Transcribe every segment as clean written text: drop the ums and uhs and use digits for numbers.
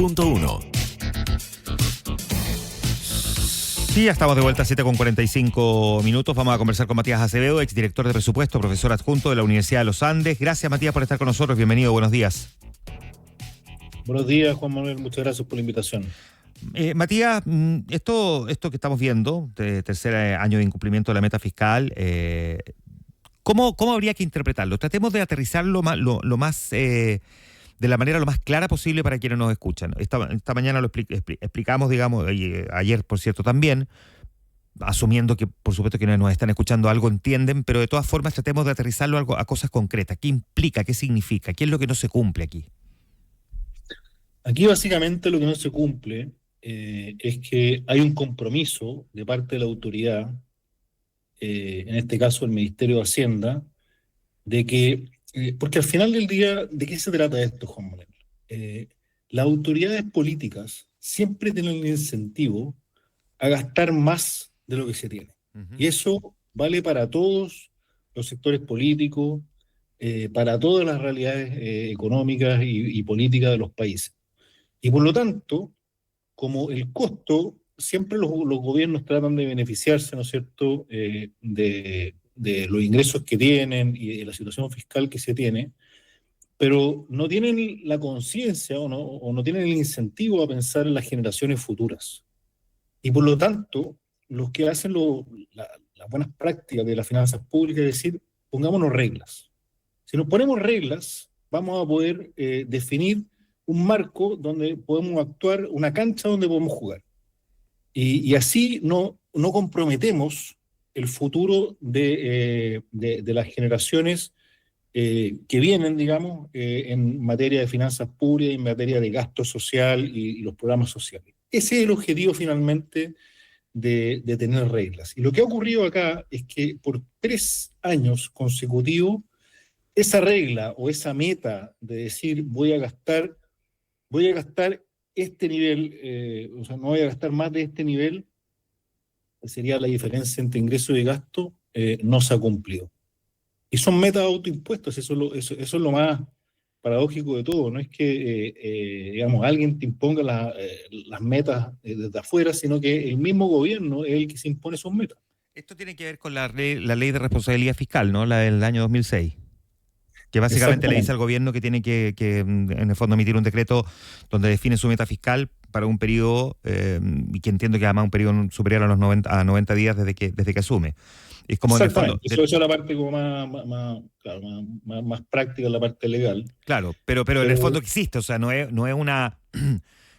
106.1. Sí, ya estamos de vuelta a 7:45. Vamos a conversar con Matías Acevedo, exdirector de presupuesto, profesor adjunto de la Universidad de los Andes. Gracias, Matías, por estar con nosotros. Bienvenido, buenos días. Buenos días, Juan Manuel. Muchas gracias por la invitación. Matías, esto que estamos viendo, de tercer año de incumplimiento de la meta fiscal, ¿cómo habría que interpretarlo? Tratemos de aterrizarlo lo más de la manera lo más clara posible para quienes nos escuchan. Esta mañana lo explicamos, digamos, ayer, por cierto, también, asumiendo que, por supuesto, quienes nos están escuchando algo entienden, pero de todas formas tratemos de aterrizarlo a cosas concretas. ¿Qué implica? ¿Qué significa? ¿Qué es lo que no se cumple aquí? Aquí básicamente lo que no se cumple es que hay un compromiso de parte de la autoridad, en este caso el Ministerio de Hacienda, de que, porque al final del día, ¿de qué se trata esto, Juan Manuel? Las autoridades políticas siempre tienen el incentivo a gastar más de lo que se tiene. Uh-huh. Y eso vale para todos los sectores políticos, para todas las realidades económicas y políticas de los países. Y por lo tanto, como el costo, siempre los gobiernos tratan de beneficiarse, ¿no es cierto?, de los ingresos que tienen y de la situación fiscal que se tiene, pero no tienen la conciencia o no tienen el incentivo a pensar en las generaciones futuras. Y por lo tanto, los que hacen las buenas prácticas de las finanzas públicas es decir, pongámonos reglas. Si nos ponemos reglas, vamos a poder definir un marco donde podemos actuar, una cancha donde podemos jugar. Y así no comprometemos el futuro de las generaciones que vienen, digamos, en materia de finanzas públicas, en materia de gasto social y los programas sociales. Ese es el objetivo finalmente de tener reglas. Y lo que ha ocurrido acá es que por 3 años consecutivos, esa regla o esa meta de decir voy a gastar este nivel, o sea, no voy a gastar más de este nivel, que sería la diferencia entre ingreso y gasto, no se ha cumplido. Y son metas autoimpuestas, eso es lo más paradójico de todo, no es que, digamos, alguien te imponga las metas desde afuera, sino que el mismo gobierno es el que se impone sus metas. Esto tiene que ver con la ley de responsabilidad fiscal, ¿no? La del año 2006. Que básicamente le dice al gobierno que tiene que en el fondo emitir un decreto donde define su meta fiscal para un periodo, y que entiendo que además un periodo superior a los 90 días desde que asume. Es como en el fondo, eso es la parte como más práctica, la parte legal. Claro, pero en el fondo existe, o sea, no es una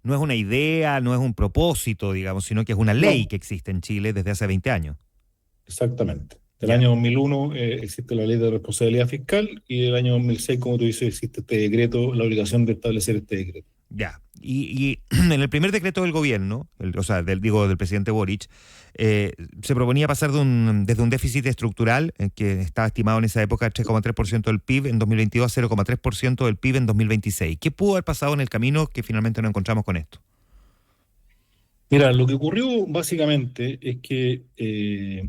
no es una idea, no es un propósito, digamos, sino que es una ley que existe en Chile desde hace 20 años. Exactamente. Del año 2001 existe la ley de responsabilidad fiscal y del año 2006, como tú dices, existe este decreto, la obligación de establecer este decreto. Ya, y en el primer decreto del gobierno, del presidente Boric, se proponía pasar desde un déficit estructural que estaba estimado en esa época 3,3% del PIB en 2022 a 0,3% del PIB en 2026. ¿Qué pudo haber pasado en el camino que finalmente nos encontramos con esto? Mira, lo que ocurrió básicamente es que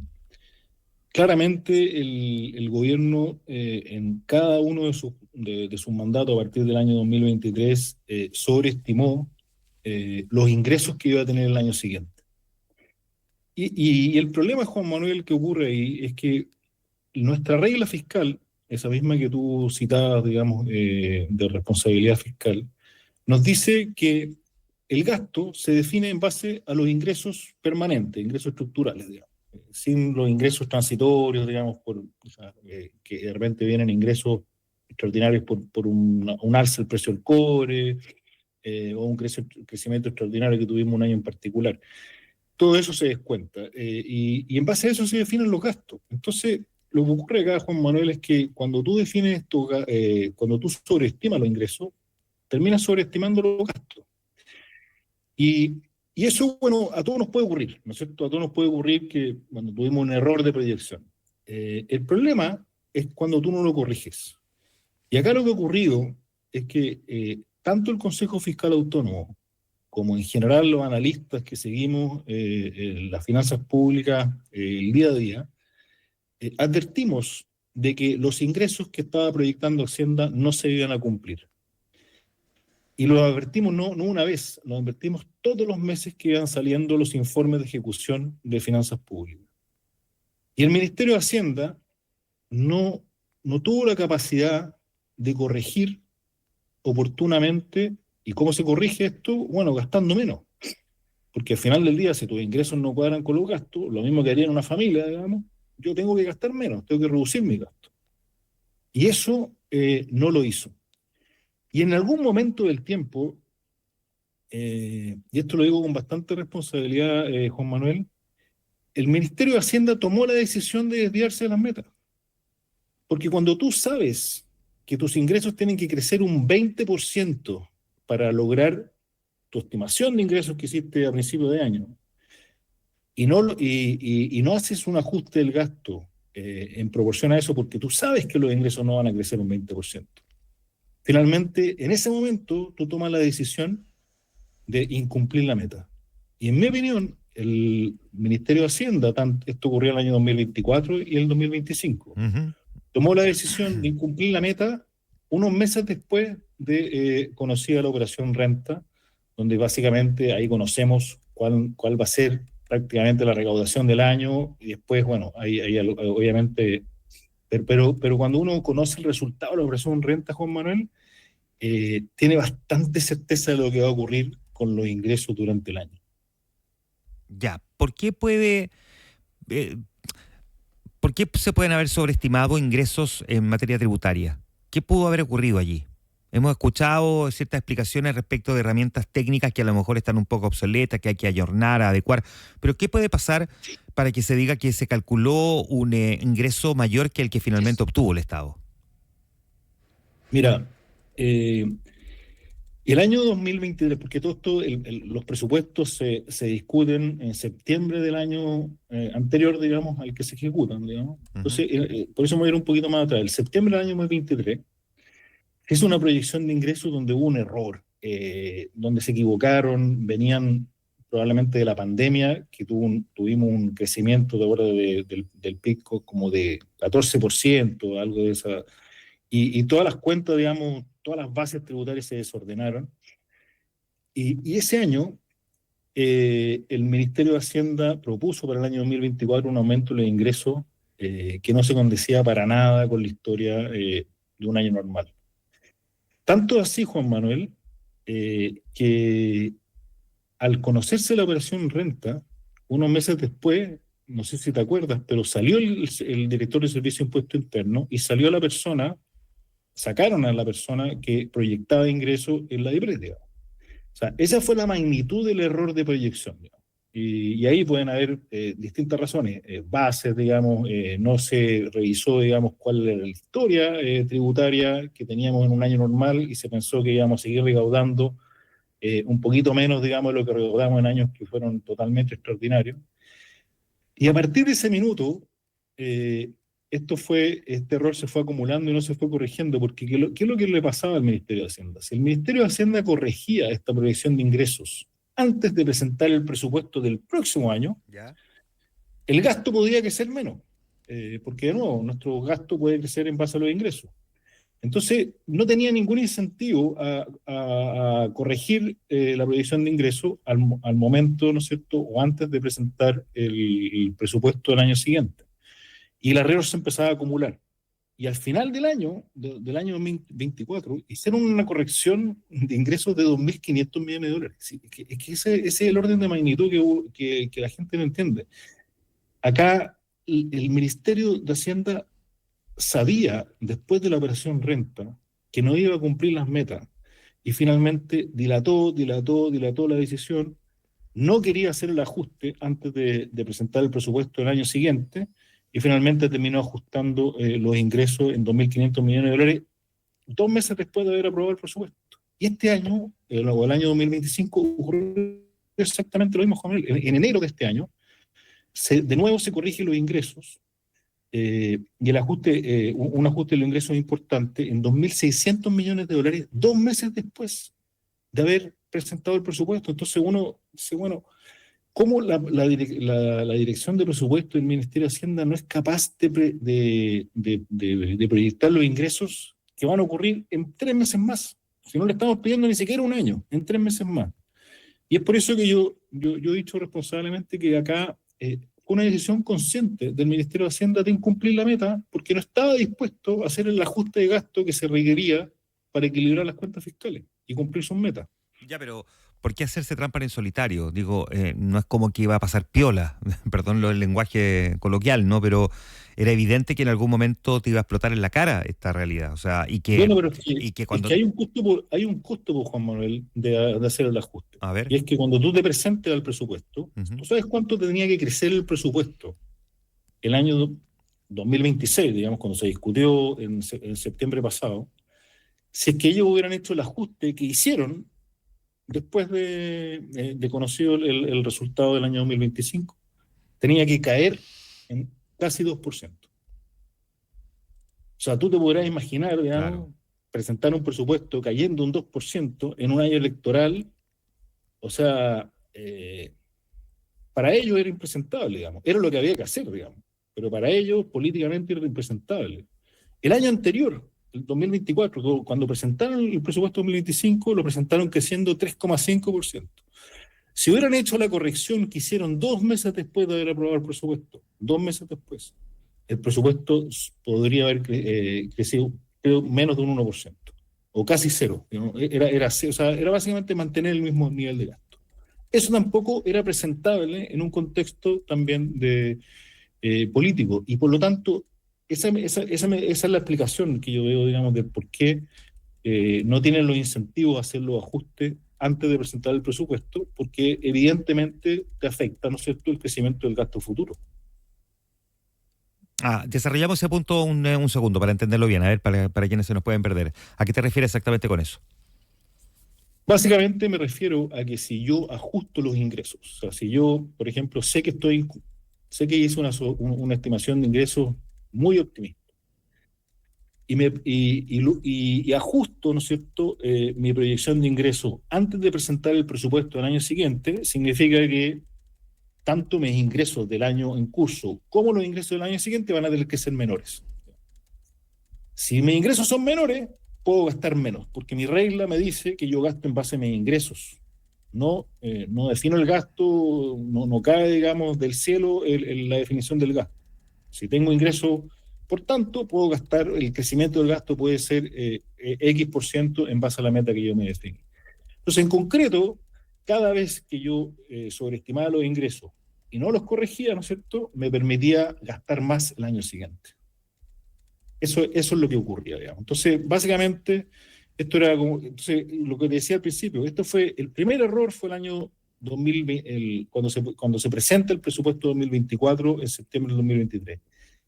claramente el gobierno en cada uno de sus mandatos a partir del año 2023 sobreestimó los ingresos que iba a tener el año siguiente. Y el problema, Juan Manuel, que ocurre ahí es que nuestra regla fiscal, esa misma que tú citabas, digamos, de responsabilidad fiscal, nos dice que el gasto se define en base a los ingresos permanentes, ingresos estructurales, digamos, sin los ingresos transitorios, digamos, que de repente vienen ingresos extraordinarios por un alza del precio del cobre, o un crecimiento extraordinario que tuvimos un año en particular. Todo eso se descuenta, y en base a eso se definen los gastos. Entonces, lo que ocurre acá, Juan Manuel, es que cuando tú defines cuando tú sobreestimas los ingresos, terminas sobreestimando los gastos. Y eso, bueno, a todos nos puede ocurrir, ¿no es cierto? A todos nos puede ocurrir que cuando tuvimos un error de proyección. El problema es cuando tú no lo corriges. Y acá lo que ha ocurrido es que tanto el Consejo Fiscal Autónomo como en general los analistas que seguimos las finanzas públicas el día a día, advertimos de que los ingresos que estaba proyectando Hacienda no se iban a cumplir. Y lo advertimos no una vez, lo advertimos todos los meses que iban saliendo los informes de ejecución de finanzas públicas. Y el Ministerio de Hacienda no tuvo la capacidad de corregir oportunamente. ¿Y cómo se corrige esto? Bueno, gastando menos. Porque al final del día, si tus ingresos no cuadran con los gastos, lo mismo que haría en una familia, digamos, yo tengo que gastar menos, tengo que reducir mi gasto. Y eso no lo hizo. Y en algún momento del tiempo, y esto lo digo con bastante responsabilidad, Juan Manuel, el Ministerio de Hacienda tomó la decisión de desviarse de las metas. Porque cuando tú sabes que tus ingresos tienen que crecer un 20% para lograr tu estimación de ingresos que hiciste a principio de año, y no haces un ajuste del gasto en proporción a eso, porque tú sabes que los ingresos no van a crecer un 20%. Finalmente, en ese momento, tú tomas la decisión de incumplir la meta. Y en mi opinión, el Ministerio de Hacienda, esto ocurrió en el año 2024 y el 2025, tomó la decisión de incumplir la meta unos meses después de conocida la operación Renta, donde básicamente ahí conocemos cuál va a ser prácticamente la recaudación del año, y después, bueno, ahí obviamente, pero cuando uno conoce el resultado de la operación Renta, Juan Manuel, tiene bastante certeza de lo que va a ocurrir con los ingresos durante el año. Ya, eh, ¿por qué se pueden haber sobreestimado ingresos en materia tributaria? ¿Qué pudo haber ocurrido allí? Hemos escuchado ciertas explicaciones respecto de herramientas técnicas que a lo mejor están un poco obsoletas, que hay que ayornar, adecuar, pero ¿qué puede pasar para que se diga que se calculó un ingreso mayor que el que finalmente obtuvo el Estado? Mira, el año 2023, porque todo esto, los presupuestos se discuten en septiembre del año anterior, digamos, al que se ejecutan, digamos. Entonces, por eso me voy a ir un poquito más atrás. El septiembre del año 2023 es una proyección de ingresos donde hubo un error, donde se equivocaron, venían probablemente de la pandemia, que tuvimos un crecimiento de ahora del PIB como de 14%, algo de esa. Y todas las cuentas, digamos, todas las bases tributarias se desordenaron. Y ese año, el Ministerio de Hacienda propuso para el año 2024 un aumento de ingresos que no se condecía para nada con la historia de un año normal. Tanto así, Juan Manuel, que al conocerse la operación Renta, unos meses después, no sé si te acuerdas, pero salió el director de Servicio de Impuesto Interno y salió la persona, sacaron a la persona que proyectaba ingresos en la IPRES, digamos. O sea, esa fue la magnitud del error de proyección, digamos. Y ahí pueden haber distintas razones, bases, digamos, no se revisó, digamos, cuál era la historia tributaria que teníamos en un año normal y se pensó que íbamos a seguir recaudando un poquito menos, digamos, de lo que recaudamos en años que fueron totalmente extraordinarios. Y a partir de ese minuto, este error se fue acumulando y no se fue corrigiendo, porque ¿qué es lo que le pasaba al Ministerio de Hacienda? Si el Ministerio de Hacienda corregía esta proyección de ingresos antes de presentar el presupuesto del próximo año, ¿ya?, el gasto podía crecer menos, porque de nuevo, nuestro gasto puede crecer en base a los ingresos. Entonces, no tenía ningún incentivo a corregir la proyección de ingresos al momento, ¿no es cierto?, o antes de presentar el presupuesto del año siguiente. Y el error se empezaba a acumular. Y al final del año 2024, hicieron una corrección de ingresos de 2.500 millones de dólares. Es que ese es el orden de magnitud que la gente no entiende. Acá el Ministerio de Hacienda sabía, después de la operación Renta, que no iba a cumplir las metas. Y finalmente dilató la decisión. No quería hacer el ajuste antes de presentar el presupuesto del año siguiente, y finalmente terminó ajustando los ingresos en 2.500 millones de dólares 2 meses después de haber aprobado el presupuesto. Y este año, o el año 2025, ocurrió exactamente lo mismo, Juan Manuel. En enero de este año, de nuevo se corrigen los ingresos, y el ajuste, un ajuste de los ingresos importante en 2.600 millones de dólares 2 meses después de haber presentado el presupuesto. Entonces uno dice, bueno, ¿cómo la Dirección de Presupuesto del Ministerio de Hacienda no es capaz de proyectar los ingresos que van a ocurrir en 3 meses más? Si no le estamos pidiendo ni siquiera un año, en 3 meses más. Y es por eso que yo he dicho responsablemente que acá fue una decisión consciente del Ministerio de Hacienda de incumplir la meta porque no estaba dispuesto a hacer el ajuste de gasto que se requería para equilibrar las cuentas fiscales y cumplir sus metas. Ya, pero ¿por qué hacerse trampa en solitario? Digo, no es como que iba a pasar piola, perdón el lenguaje coloquial, ¿no? Pero era evidente que en algún momento te iba a explotar en la cara esta realidad. O sea, Bueno, pero y que es cuando... que hay un costo, por Juan Manuel, de hacer el ajuste. A ver. Y es que cuando tú te presentes al presupuesto, Ujú. ¿tú sabes cuánto tenía que crecer el presupuesto el año 2026, digamos, cuando se discutió en septiembre pasado? Si es que ellos hubieran hecho el ajuste que hicieron después de conocido el resultado del año 2025, tenía que caer en casi 2%. O sea, tú te podrás imaginar, Claro. digamos, presentar un presupuesto cayendo un 2% en un año electoral, o sea, para ellos era impresentable, digamos, era lo que había que hacer, digamos, pero para ellos políticamente era impresentable. El año anterior, el 2024, cuando presentaron el presupuesto 2025, lo presentaron creciendo 3,5%. Si hubieran hecho la corrección que hicieron 2 meses después de haber aprobado el presupuesto, 2 meses después, el presupuesto podría haber crecido, creo, menos de un 1%, o casi cero. ¿No? O sea, era básicamente mantener el mismo nivel de gasto. Eso tampoco era presentable en un contexto también de político, y por lo tanto, esa es la explicación que yo veo, digamos, de por qué no tienen los incentivos a hacer los ajustes antes de presentar el presupuesto, porque evidentemente te afecta, ¿no es cierto?, el crecimiento del gasto futuro. Desarrollamos ese punto un segundo para entenderlo bien, a ver, para quienes se nos pueden perder. ¿A qué te refieres exactamente con eso? Básicamente me refiero a que si yo ajusto los ingresos, o sea, si yo, por ejemplo, sé que hice una estimación de ingresos muy optimista, y ajusto, ¿no es cierto?, mi proyección de ingresos antes de presentar el presupuesto del año siguiente, significa que tanto mis ingresos del año en curso como los ingresos del año siguiente van a tener que ser menores. Si mis ingresos son menores, puedo gastar menos, porque mi regla me dice que yo gasto en base a mis ingresos. No defino el gasto, no cae, digamos, del cielo la definición del gasto. Si tengo ingresos, por tanto, puedo gastar, el crecimiento del gasto puede ser X% en base a la meta que yo me definí. Entonces, en concreto, cada vez que yo sobreestimaba los ingresos y no los corregía, ¿no es cierto?, me permitía gastar más el año siguiente. Eso es lo que ocurría, digamos. Entonces, básicamente, esto era como, entonces, lo que decía al principio, el primer error fue el año 2020, cuando se presenta el presupuesto 2024 en septiembre del 2023.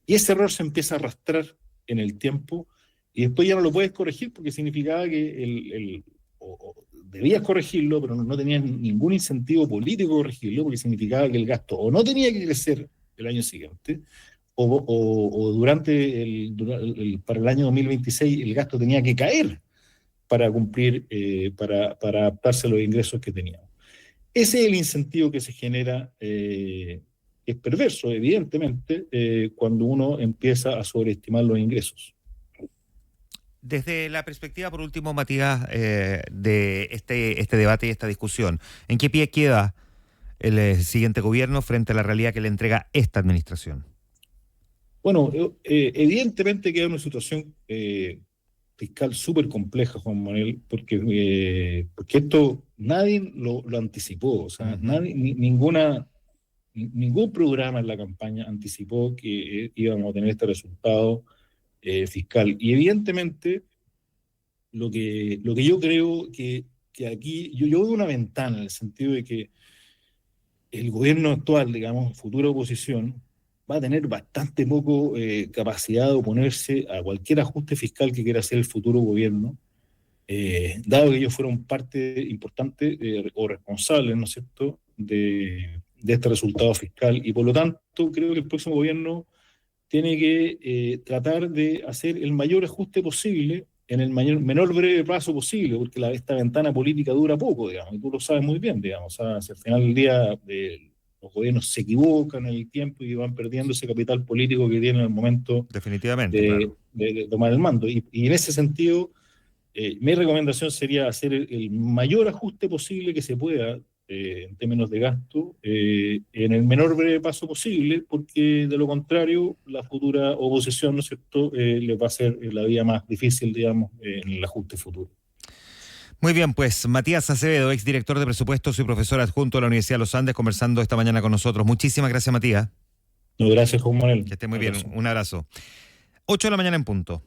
Y ese error se empieza a arrastrar en el tiempo y después ya no lo puedes corregir porque significaba que debías corregirlo, pero no tenías ningún incentivo político de corregirlo porque significaba que el gasto o no tenía que crecer el año siguiente o para el año 2026 el gasto tenía que caer para cumplir, para adaptarse a los ingresos que teníamos. Ese es el incentivo que se genera, es perverso, evidentemente, cuando uno empieza a sobreestimar los ingresos. Desde la perspectiva, por último, Matías, de este debate y esta discusión, ¿en qué pie queda el siguiente gobierno frente a la realidad que le entrega esta administración? Bueno, evidentemente queda una situación fiscal súper compleja, Juan Manuel, porque esto nadie lo anticipó, o sea, Ujú. nadie, ningún programa en la campaña anticipó que íbamos a tener este resultado fiscal. Y evidentemente, lo que yo creo que aquí, yo veo una ventana en el sentido de que el gobierno actual, digamos, futura oposición, va a tener bastante poco capacidad de oponerse a cualquier ajuste fiscal que quiera hacer el futuro gobierno, dado que ellos fueron parte importante o responsable, ¿no es cierto?, de este resultado fiscal. Y por lo tanto, creo que el próximo gobierno tiene que tratar de hacer el mayor ajuste posible en el menor breve plazo posible, porque esta ventana política dura poco, digamos, y tú lo sabes muy bien, digamos. O sea, si al final del día los gobiernos se equivocan en el tiempo y van perdiendo ese capital político que tienen en el momento Definitivamente, claro. de tomar el mando. Y en ese sentido, Mi recomendación sería hacer el mayor ajuste posible que se pueda en términos de gasto en el menor breve paso posible, porque de lo contrario la futura oposición, ¿no es cierto?, le va a hacer la vida más difícil, digamos, en el ajuste futuro. Muy bien, pues Matías Acevedo, exdirector de presupuestos y profesor adjunto de la Universidad de los Andes, conversando esta mañana con nosotros. Muchísimas gracias, Matías. No, gracias, Juan Manuel. Que esté muy Un bien. abrazo. Un abrazo. 8 de la mañana en punto.